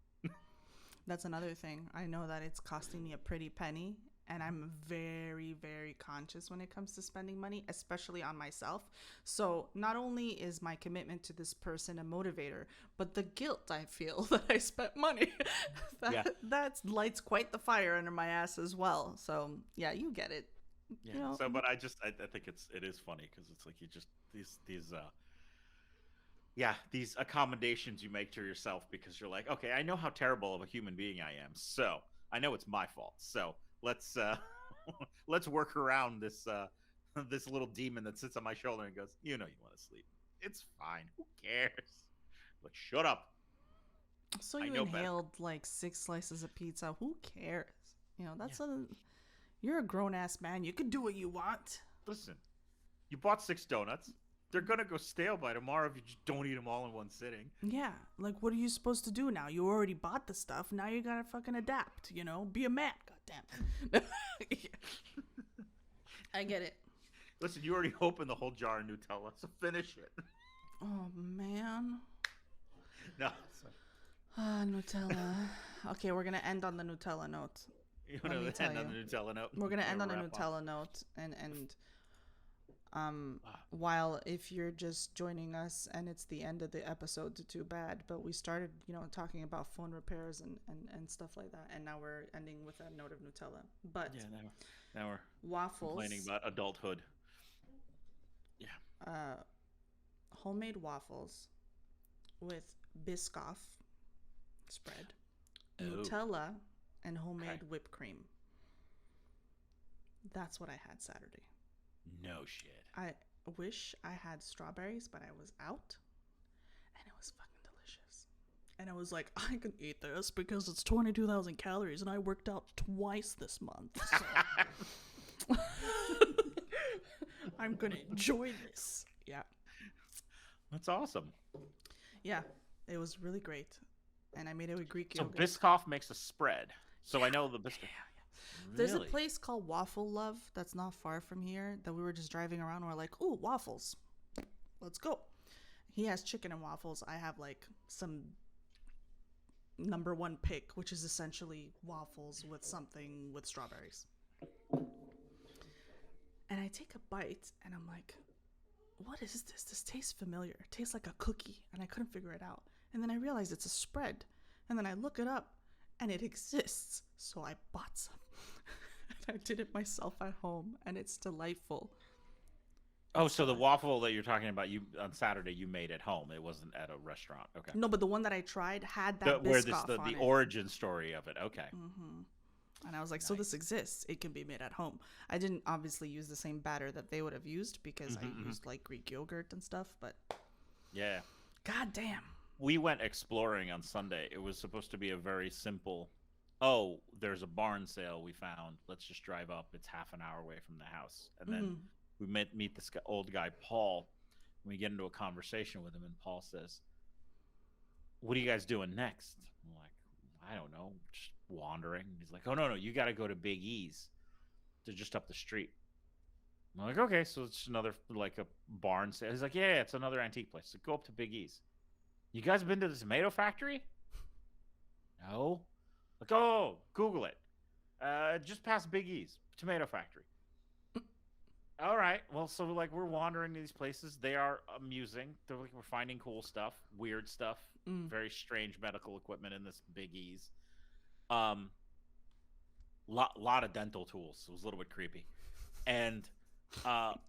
That's another thing. I know that it's costing me a pretty penny, and I'm very, very conscious when it comes to spending money, especially on myself. So not only is my commitment to this person a motivator, but the guilt I feel that I spent money, that lights quite the fire under my ass as well. So yeah, you get it. Yeah. You know? So, but I think it is funny because it's like you just these accommodations you make to yourself because you're like, okay, I know how terrible of a human being I am, so I know it's my fault. So let's let's work around this this little demon that sits on my shoulder and goes, you know, you want to sleep. It's fine. Who cares? Like, shut up. So you inhaled like 6 slices of pizza. Who cares? You know, you're a grown ass man. You can do what you want. Listen, you bought 6 donuts. They're going to go stale by tomorrow if you just don't eat them all in one sitting. Yeah. Like, what are you supposed to do now? You already bought the stuff. Now you got to fucking adapt, you know? Be a man. God damn. I get it. Listen, you already opened the whole jar of Nutella, so finish it. Oh, man. No. Nutella. Okay, we're going to end on the Nutella note. You want to end on the Nutella note? We're going to end on the Nutella note. While if you're just joining us and it's the end of the episode, too bad, but we started, you know, talking about phone repairs and stuff like that, and now we're ending with a note of Nutella. But yeah, now we're waffles, complaining about adulthood. Yeah. Homemade waffles with Biscoff spread, Nutella, and homemade whipped cream. That's what I had Saturday. No shit. I wish I had strawberries, but I was out, and it was fucking delicious. And I was like, I can eat this because it's 22,000 calories, and I worked out twice this month. So. I'm gonna enjoy this. Yeah. That's awesome. Yeah, it was really great, and I made it with Greek yogurt. So Biscoff makes a spread. So I know the Biscoff. Yeah. There's a place called Waffle Love that's not far from here that we were just driving around and we're like, ooh, waffles. Let's go. He has chicken and waffles. I have like some number one pick, which is essentially waffles with something with strawberries. And I take a bite and I'm like, what is this? This tastes familiar. It tastes like a cookie. And I couldn't figure it out. And then I realized it's a spread. And then I look it up and it exists. So I bought some. I did it myself at home, and it's delightful. Oh, so the waffle that you're talking about, you on Saturday, you made at home. It wasn't at a restaurant. Okay. No, but the one that I tried had that Biscoff on the it. origin story of it. Okay. And I was like, nice. So this exists. It can be made at home. I didn't obviously use the same batter that they would have used because I used like Greek yogurt and stuff, but yeah. God damn. We went exploring on Sunday. It was supposed to be a very simple, oh, there's a barn sale we found. Let's just drive up. It's half an hour away from the house. And then we meet this old guy, Paul. And we get into a conversation with him, and Paul says, what are you guys doing next? I'm like, I don't know, just wandering. He's like, oh, no, you got to go to Big E's. They're just up the street. I'm like, okay, so it's another, like, a barn sale. He's like, yeah, it's another antique place. So go up to Big E's. You guys been to the tomato factory? No. Like, oh, Google it. Just past Big E's, tomato factory. All right. Well, so like we're wandering to these places. They are amusing. They're like we're finding cool stuff, weird stuff, very strange medical equipment in this Big E's. Lot of dental tools. It was a little bit creepy, and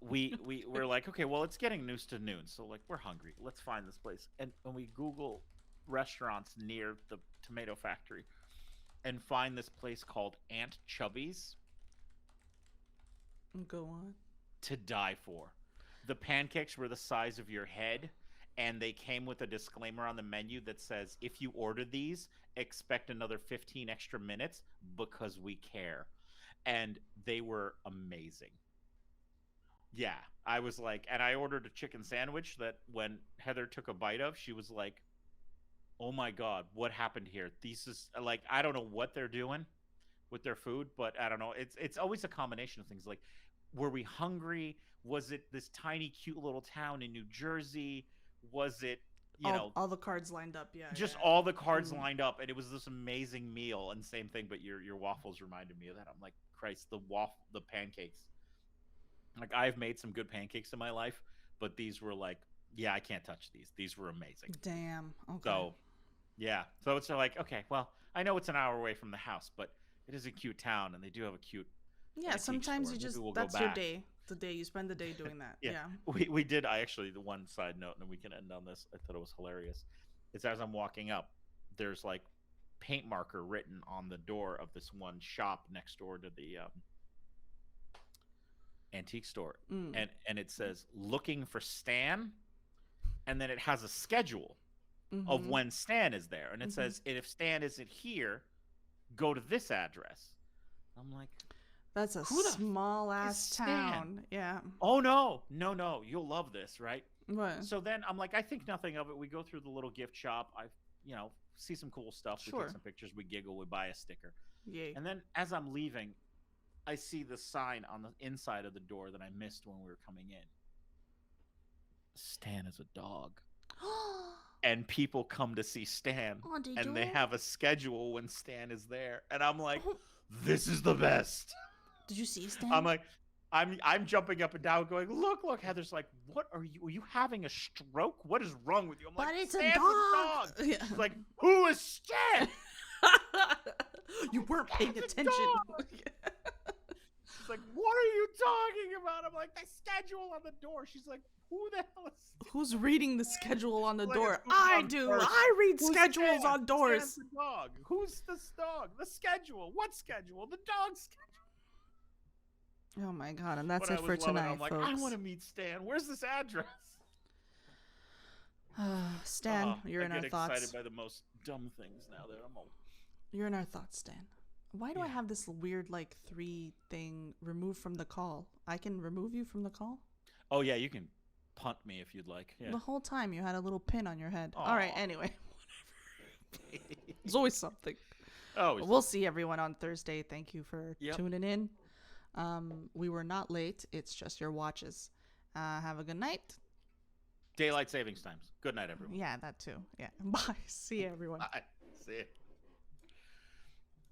we're like, okay, well, it's getting news to noon, so like we're hungry. Let's find this place, and we Google restaurants near the tomato factory, and find this place called Aunt Chubby's. Go on. To die for. The pancakes were the size of your head, and they came with a disclaimer on the menu that says, if you order these, expect another 15 extra minutes because we care. And they were amazing. Yeah, I was like, and I ordered a chicken sandwich that when Heather took a bite of, she was like, oh my God, what happened here? These is like, I don't know what they're doing with their food, but I don't know. It's always a combination of things. Like, were we hungry? Was it this tiny, cute little town in New Jersey? Was it, you know, all the cards lined up? Yeah, just all the cards lined up, and it was this amazing meal. And same thing, but your waffles reminded me of that. I'm like, Christ, the pancakes. Like, I've made some good pancakes in my life, but these were like, yeah, I can't touch these. These were amazing. Damn. Okay. So, yeah. So it's like, okay, well, I know it's an hour away from the house, but it is a cute town, and they do have a cute. Yeah, sometimes you just, that's your day. The day you spend the day doing that. Yeah. We did. The one side note, and we can end on this. I thought it was hilarious. It's as I'm walking up, there's like paint marker written on the door of this one shop next door to the antique store. And it says, looking for Stan. And then it has a schedule of when Stan is there. And it says, and if Stan isn't here, go to this address. I'm like, that's a small ass town. Yeah. Oh no. You'll love this, right? What? So then I'm like, I think nothing of it. We go through the little gift shop. I, see some cool stuff. We take some pictures. We giggle. We buy a sticker. Yay. And then as I'm leaving, I see the sign on the inside of the door that I missed when we were coming in. Stan is a dog. And people come to see Stan. Oh, and they have a schedule when Stan is there. And I'm like, this is the best. Did you see Stan? I'm like, I'm jumping up and down going, look. Heather's like, what are you having a stroke? What is wrong with you? I'm like, it's Stan's a dog. Yeah. She's like, who is Stan? You weren't paying attention. She's like, what are you talking about? I'm like, the schedule on the door. She's like, who the hell is Stan? Who's reading the schedule on the door? I do. I read schedules on doors. Stan's the dog. Who's this dog? The schedule. What schedule? The dog's schedule. Oh my God, and that's it for tonight, I'm like, folks. I want to meet Stan. Where's this address? Stan, you're in our thoughts. I get excited by the most dumb things now that I'm old. You're in our thoughts, Stan. Why do I have this weird, 3 thing remove from the call? I can remove you from the call? Oh, yeah, you can punt me if you'd like. Yeah. The whole time you had a little pin on your head. Aww. All right, anyway. Whatever. There's always something. We'll see everyone on Thursday. Thank you for tuning in. We were not late. It's just your watches. Have a good night. Daylight savings times. Good night, everyone. Yeah, that too. Yeah. Bye. See you, everyone. Bye. See you.